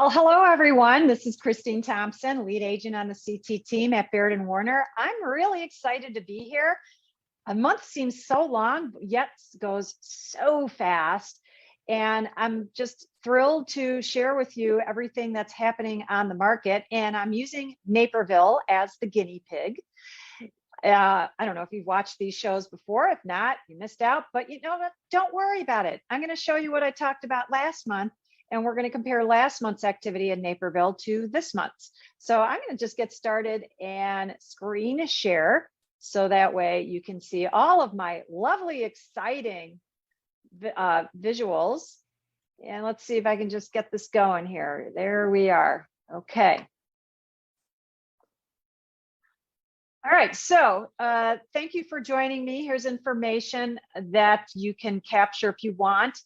Well, hello, everyone. This is Christine Thompson, lead agent on the CT team at Baird and Warner. I'm really excited to be here. A month seems so long, yet goes so fast. And I'm just thrilled to share with you everything that's happening on the market. And I'm using Naperville as the guinea pig. I don't know if you've watched these shows before. If not, you missed out. But you know what? Don't worry about it. I'm going to show you what I talked about last month. And we're going to compare last month's activity in Naperville to this month's. So I'm going to just get started and screen share. So that way you can see all of my lovely, exciting visuals. And let's see if I can just get this going here. There we are. Okay. All right, so thank you for joining me. Here's information that you can capture if you want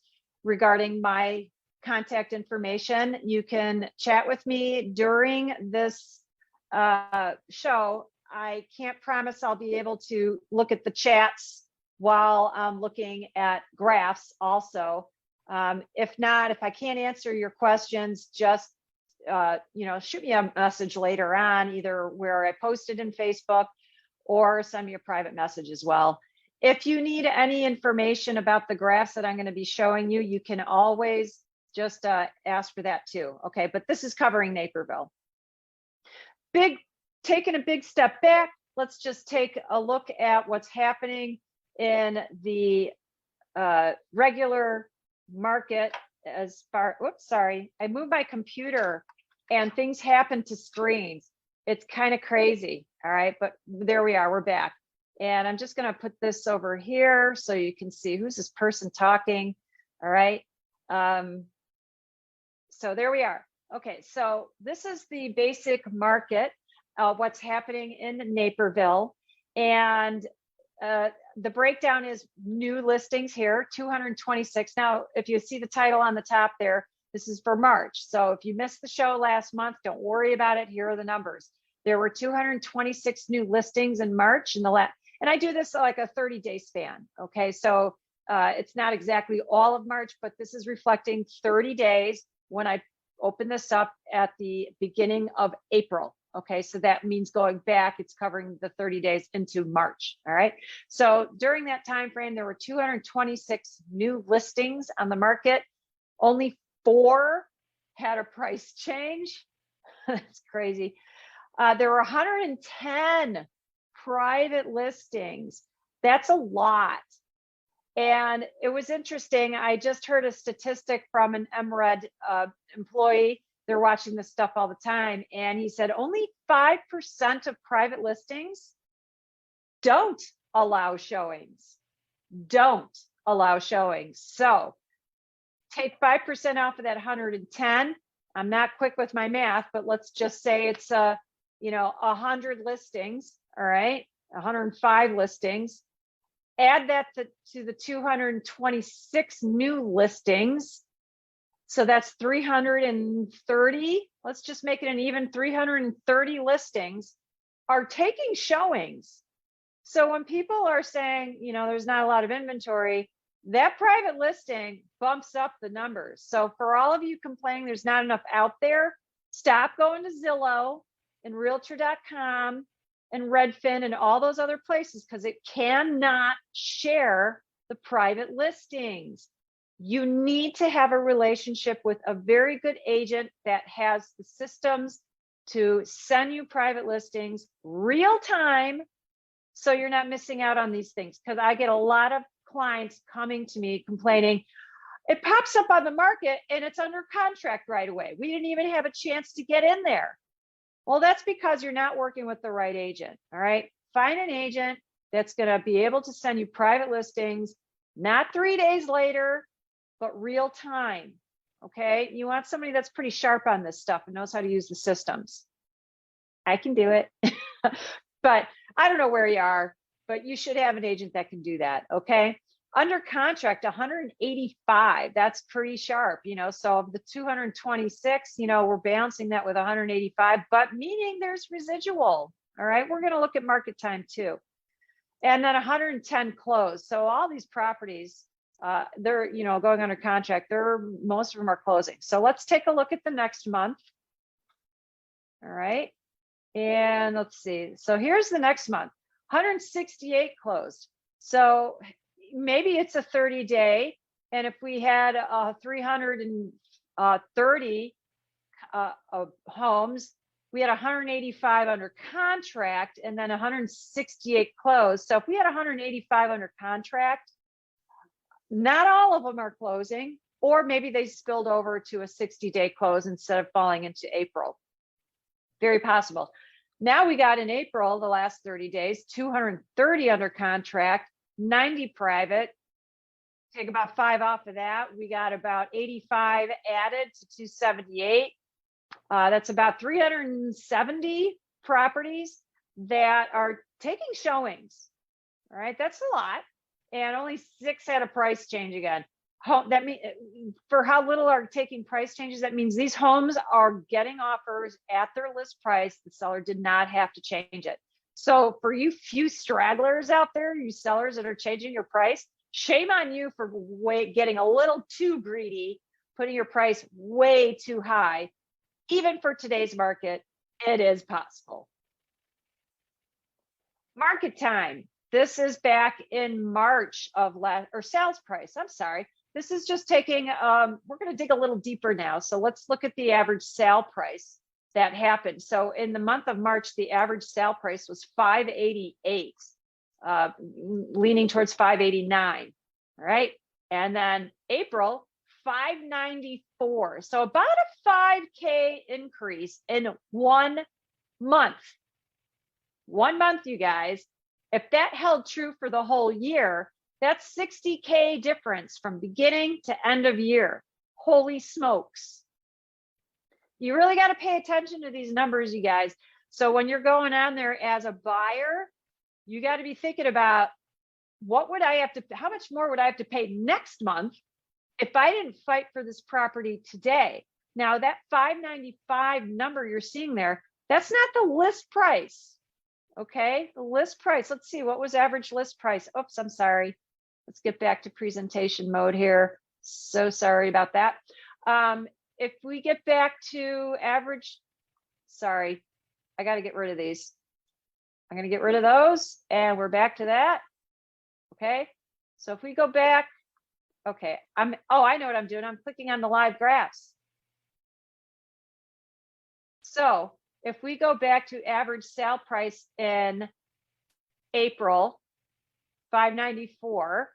regarding my contact information. You can chat with me during this show. I can't promise I'll be able to look at the chats while I'm looking at graphs also. If not, if I can't answer your questions, just shoot me a message later on, either where I posted in Facebook or send me a private message as well. If you need any information about the graphs that I'm going to be showing you, you can always just ask for that too. Okay, but this is covering Naperville. Taking a big step back, let's just take a look at what's happening in the regular market as far, whoops, sorry, I moved my computer and things happen to screens. It's kind of crazy, all right, but there we are, we're back. And I'm just gonna put this over here so you can see who's this person talking, all right. So there we are. Okay, so this is the basic market, what's happening in Naperville. And the breakdown is new listings here, 226. Now, if you see the title on the top there, this is for March. So if you missed the show last month, don't worry about it. Here are the numbers. There were 226 new listings in March and I do this like a 30-day span. Okay, so it's not exactly all of March, but this is reflecting 30 days when I open this up at the beginning of April. Okay, so that means going back, it's covering the 30 days into March. All right, so during that time frame, there were 226 new listings on the market. Only 4 had a price change. That's crazy. There were 110 private listings. That's a lot. And it was interesting. I just heard a statistic from an MRED employee. They're watching this stuff all the time. And he said only 5% of private listings don't allow showings. Don't allow showings. So take 5% off of that 110. I'm not quick with my math, but let's just say it's 100 listings. All right, 105 listings. Add that to the 226 new listings. So that's 330. Let's just make it an even 330 listings are taking showings. So when people are saying, there's not a lot of inventory, that private listing bumps up the numbers. So for all of you complaining there's not enough out there, stop going to Zillow and Realtor.com and Redfin and all those other places, because it cannot share the private listings. You need to have a relationship with a very good agent that has the systems to send you private listings real time, so you're not missing out on these things. Because I get a lot of clients coming to me complaining, it pops up on the market and it's under contract right away. We didn't even have a chance to get in there. Well, that's because you're not working with the right agent. All right, find an agent that's going to be able to send you private listings, not 3 days later, but real time. Okay, you want somebody that's pretty sharp on this stuff and knows how to use the systems. I can do it. But I don't know where you are, but you should have an agent that can do that. Okay, under contract 185, that's pretty sharp. So of the 226, we're balancing that with 185, but meaning there's residual. All right, we're going to look at market time too. And then 110 closed. So all these properties They're, going under contract. Most of them are closing. So let's take a look at the next month. All right. And let's see. So here's the next month, 168 closed. So maybe it's a 30-day. And if we had 330 homes, we had 185 under contract and then 168 closed. So if we had 185 under contract, not all of them are closing, or maybe they spilled over to a 60-day close instead of falling into April. Very possible. Now we got in April, the last 30 days, 230 under contract, 90 private. Take about 5 off of that. We got about 85 added to 278. That's about 370 properties that are taking showings. All right, that's a lot. And only 6 had a price change again. That means for how little are taking price changes, that means these homes are getting offers at their list price. The seller did not have to change it. So for you few stragglers out there, you sellers that are changing your price, shame on you for getting a little too greedy, putting your price way too high. Even for today's market, it is possible. Market time. This is back in March of sales price. I'm sorry. This is just taking, we're going to dig a little deeper now. So let's look at the average sale price that happened. So in the month of March, the average sale price was 588, leaning towards 589. All right. And then April, 594. So about a 5K increase in 1 month. 1 month, you guys. If that held true for the whole year, that's 60K difference from beginning to end of year. Holy smokes. You really got to pay attention to these numbers, you guys. So when you're going on there as a buyer, you got to be thinking about how much more would I have to pay next month if I didn't fight for this property today? Now that 595 number you're seeing there, that's not the list price. Okay, the list price. Let's see, what was average list price? Oops, I'm sorry. Let's get back to presentation mode here. So sorry about that. If we get back to average, sorry, I got to get rid of these. I'm going to get rid of those and we're back to that. Okay, so if we go back, okay, I know what I'm doing. I'm clicking on the live graphs. So if we go back to average sale price in April, 594,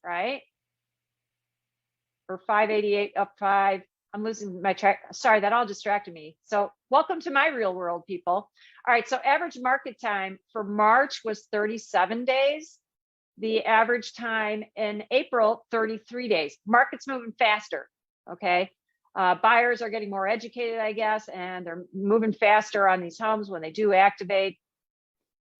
right? Or 588 up 5. I'm losing my track. Sorry, that all distracted me. So welcome to my real world, people. All right, so average market time for March was 37 days. The average time in April, 33 days. Market's moving faster, okay? Buyers are getting more educated, I guess, and they're moving faster on these homes when they do activate.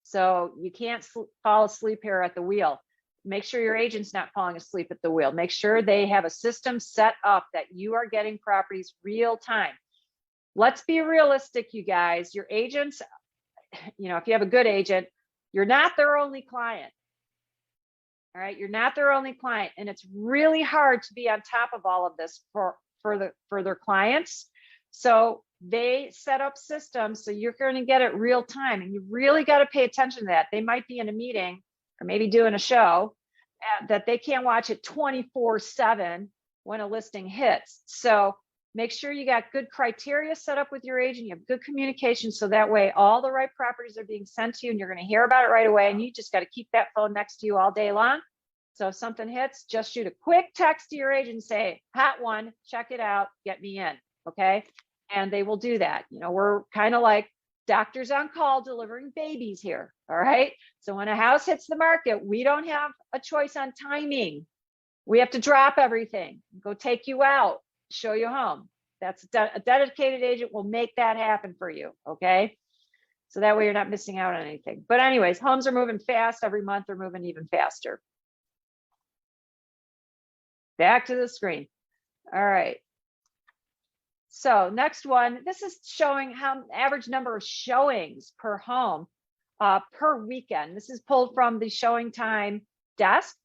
So you can't fall asleep here at the wheel. Make sure your agent's not falling asleep at the wheel. Make sure they have a system set up that you are getting properties real time. Let's be realistic, you guys. Your agents, if you have a good agent, you're not their only client. All right, you're not their only client, and it's really hard to be on top of all of this for their clients. So they set up systems so you're going to get it real time, and you really got to pay attention to that. They might be in a meeting or maybe doing a show that they can't watch it 24/7 when a listing hits. So make sure you got good criteria set up with your agent. You have good communication, so that way all the right properties are being sent to you and you're going to hear about it right away. And you just got to keep that phone next to you all day long. So if something hits, just shoot a quick text to your agent and say, hot one, check it out, get me in, okay? And they will do that. We're kind of like doctors on call delivering babies here, all right? So when a house hits the market, we don't have a choice on timing. We have to drop everything, go take you out, show you home. That's a dedicated agent will make that happen for you, okay? So that way you're not missing out on anything. But anyways, homes are moving fast. Every month they're moving even faster. Back to the screen. All right. So next one, this is showing how average number of showings per home per weekend. This is pulled from the showing time desk.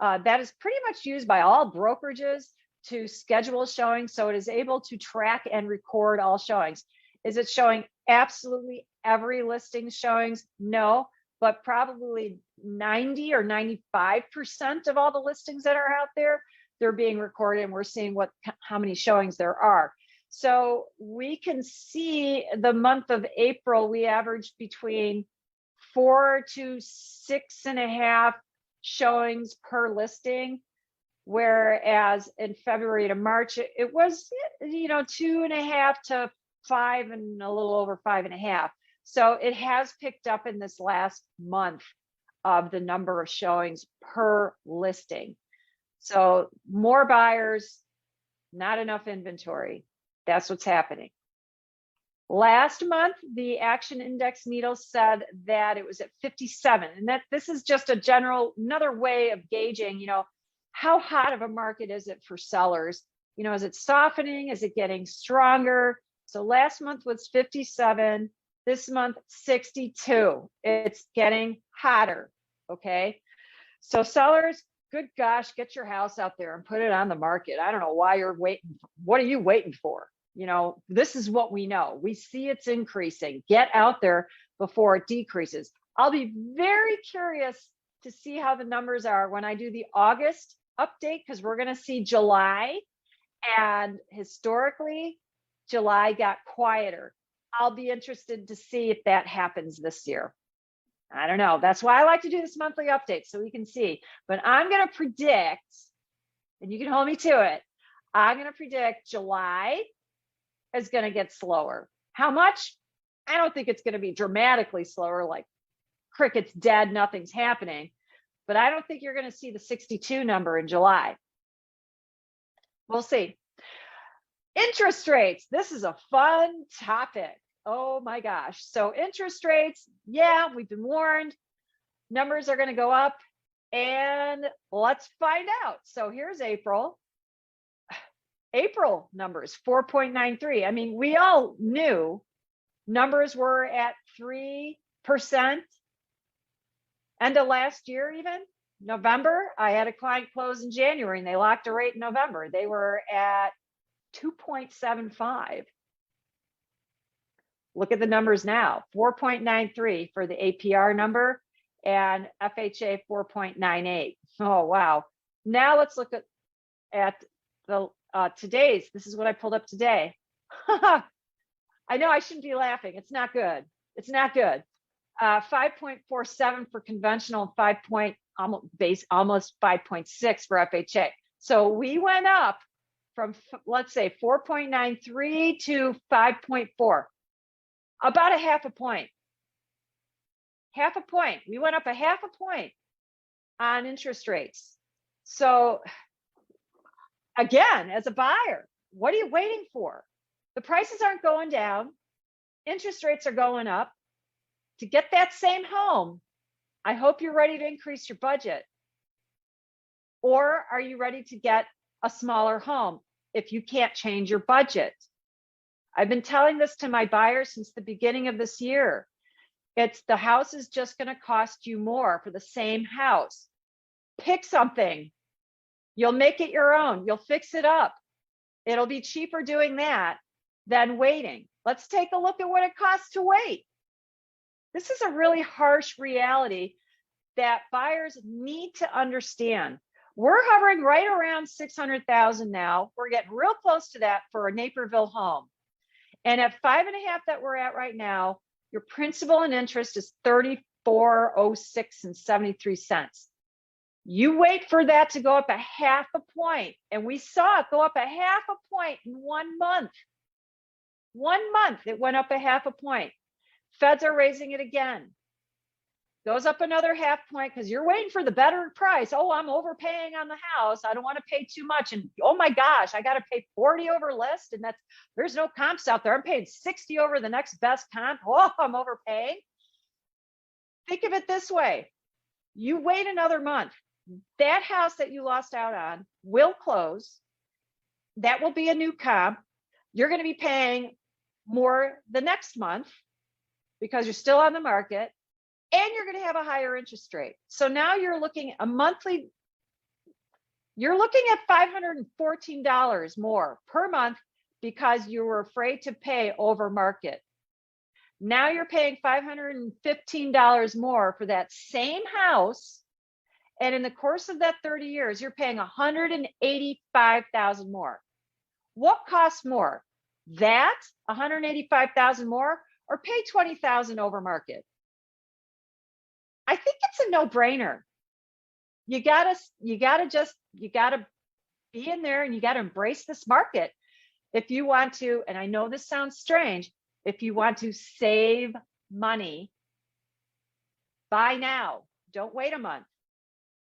That is pretty much used by all brokerages to schedule showings. So it is able to track and record all showings. Is it showing absolutely every listing showings? No, but probably 90 or 95% of all the listings that are out there, they're being recorded, and we're seeing how many showings there are. So we can see the month of April, we averaged between 4 to 6.5 showings per listing, whereas in February to March, it was, 2.5 to 5 and a little over 5.5. So it has picked up in this last month of the number of showings per listing. So more buyers, not enough inventory. That's what's happening. Last month, the action index needle said that it was at 57, and that this is just another way of gauging, how hot of a market is it for sellers? Is it softening? Is it getting stronger? So last month was 57. This month, 62. It's getting hotter. Okay. So sellers, good gosh, get your house out there and put it on the market. I don't know why you're waiting. What are you waiting for? This is what we know. We see it's increasing. Get out there before it decreases. I'll be very curious to see how the numbers are when I do the August update, because we're going to see July, and historically, July got quieter. I'll be interested to see if that happens this year. I don't know. That's why I like to do this monthly update, so we can see. But I'm going to predict, and you can hold me to it, I'm going to predict July is going to get slower. How much? I don't think it's going to be dramatically slower, like cricket's dead, nothing's happening. But I don't think you're going to see the 62 number in July. We'll see. Interest rates. This is a fun topic. Oh my gosh. So interest rates, yeah, we've been warned. Numbers are going to go up, and let's find out. So here's April. April numbers, 4.93. I mean, we all knew numbers were at 3% end of last year, even November. I had a client close in January and they locked a rate in November. They were at 2.75. Look at the numbers now, 4.93 for the APR number and FHA 4.98. Oh, wow. Now let's look at the today's. This is what I pulled up today. I know I shouldn't be laughing. It's not good. It's not good. 5.47 for conventional, almost 5.6 for FHA. So we went up from, let's say, 4.93 to 5.4, about a half a point. Half a point. We went up a half a point on interest rates. So again, as a buyer, what are you waiting for? The prices aren't going down. Interest rates are going up. To get that same home, I hope you're ready to increase your budget. Or are you ready to get a smaller home if you can't change your budget? I've been telling this to my buyers since the beginning of this year. It's the house is just going to cost you more for the same house. Pick something. You'll make it your own. You'll fix it up. It'll be cheaper doing that than waiting. Let's take a look at what it costs to wait. This is a really harsh reality that buyers need to understand. We're hovering right around 600,000 now. We're getting real close to that for a Naperville home. And at 5.5 that we're at right now, your principal and interest is $34.06 and 73 cents. You wait for that to go up a half a point. And we saw it go up a half a point in 1 month. 1 month, it went up a half a point. Feds are raising it again. Goes up another half point because you're waiting for the better price. Oh, I'm overpaying on the house. I don't want to pay too much. And oh my gosh, I got to pay 40 over list. And there's no comps out there. I'm paying 60 over the next best comp. Oh, I'm overpaying. Think of it this way. You wait another month. That house that you lost out on will close. That will be a new comp. You're going to be paying more the next month because you're still on the market, and you're going to have a higher interest rate. So now you're looking at a monthly You're looking at $514 more per month because you were afraid to pay over market. Now you're paying $515 more for that same house. And in the course of that 30 years, you're paying $185,000 more. What costs more? That $185,000 more, or pay $20,000 over market? I think it's a no-brainer. You gotta be in there, and you gotta embrace this market if you want to. And I know this sounds strange. If you want to save money, buy now. Don't wait a month.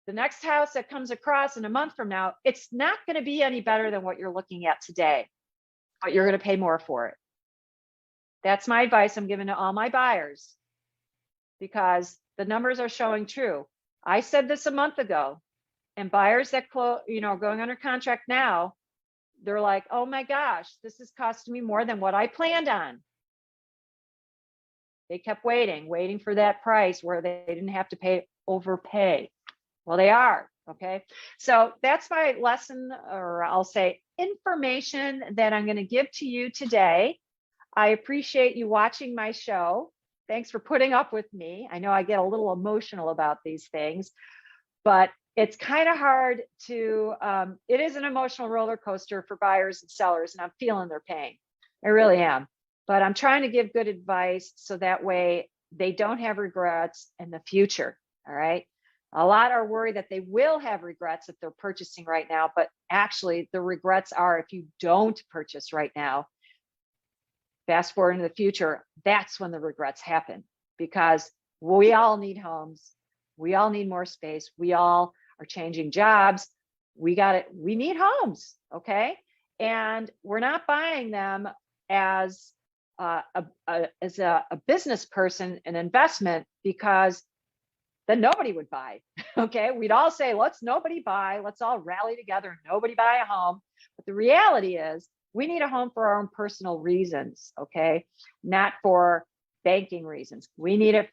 The next house that comes across in a month from now, it's not going to be any better than what you're looking at today, but you're going to pay more for it. That's my advice I'm giving to all my buyers, because the numbers are showing true. I said this a month ago, and buyers that going under contract now, they're like, oh my gosh, this is costing me more than what I planned on. They kept waiting for that price where they didn't have to overpay. Well, they are. Okay. So that's my lesson, or I'll say information that I'm going to give to you today. I appreciate you watching my show. Thanks for putting up with me. I know I get a little emotional about these things, but it's kind of hard to, it is an emotional roller coaster for buyers and sellers, and I'm feeling their pain. I really am. But I'm trying to give good advice so that way they don't have regrets in the future. All right. A lot are worried that they will have regrets if they're purchasing right now, but actually the regrets are if you don't purchase right now. Fast forward into the future, that's when the regrets happen, because we all need homes. We all need more space. We all are changing jobs. We need homes. Okay. And we're not buying them as a business person, an investment, because then nobody would buy. Okay. We'd all say, nobody buy. Let's all rally together and nobody buy a home. But the reality is we need a home for our own personal reasons. Okay. Not for banking reasons. We need it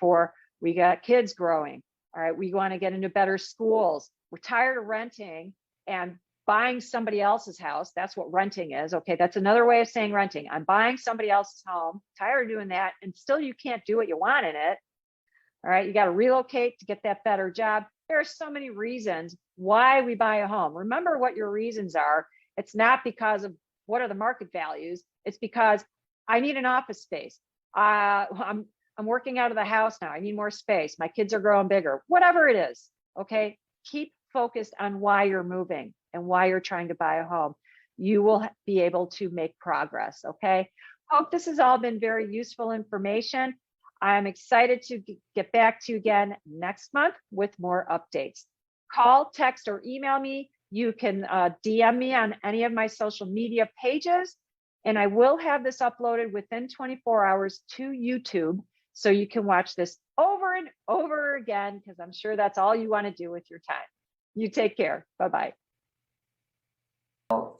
we got kids growing. All right. We want to get into better schools. We're tired of renting and buying somebody else's house. That's what renting is. Okay. That's another way of saying renting. I'm buying somebody else's home, tired of doing that. And still you can't do what you want in it. All right. You got to relocate to get that better job. There are so many reasons why we buy a home. Remember what your reasons are. It's not because of what are the market values. It's because I need an office space. I'm working out of the house now. I need more space. My kids are growing bigger, whatever it is. Okay. Keep focused on why you're moving and why you're trying to buy a home. You will be able to make progress. Okay. Hope this has all been very useful information. I'm excited to get back to you again next month with more updates. Call, text, or email me. You can DM me on any of my social media pages, and I will have this uploaded within 24 hours to YouTube, so you can watch this over and over again, because I'm sure that's all you want to do with your time. You take care. Bye-bye.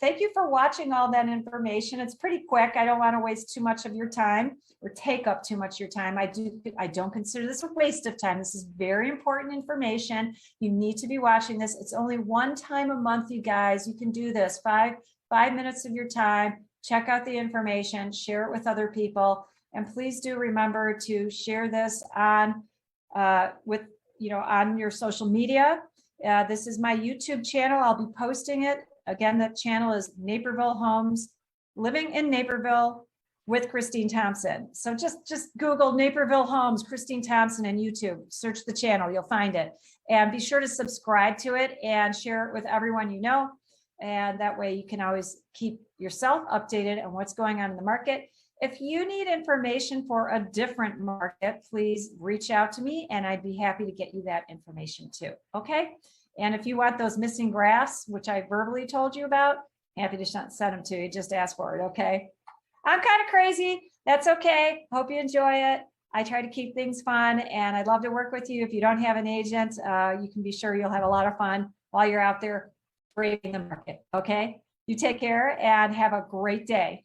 Thank you for watching all that information. It's pretty quick. I don't want to waste too much of your time or take up too much of your time. I don't consider this a waste of time. This is very important information. You need to be watching this. It's only one time a month, you guys. You can do this. Five minutes of your time. Check out the information, share it with other people, and please do remember to share this on on your social media. This is my YouTube channel. I'll be posting it. Again, that channel is Naperville Homes, Living in Naperville with Christine Thompson. So just Google Naperville Homes, Christine Thompson, and YouTube. Search the channel, you'll find it. And be sure to subscribe to it and share it with everyone you know. And that way you can always keep yourself updated on what's going on in the market. If you need information for a different market, please reach out to me and I'd be happy to get you that information too. Okay. And if you want those missing graphs, which I verbally told you about, happy to send them to you. Just ask for it. Okay. I'm kind of crazy. That's okay. Hope you enjoy it. I try to keep things fun and I'd love to work with you. If you don't have an agent, you can be sure you'll have a lot of fun while you're out there braving the market. Okay. You take care and have a great day.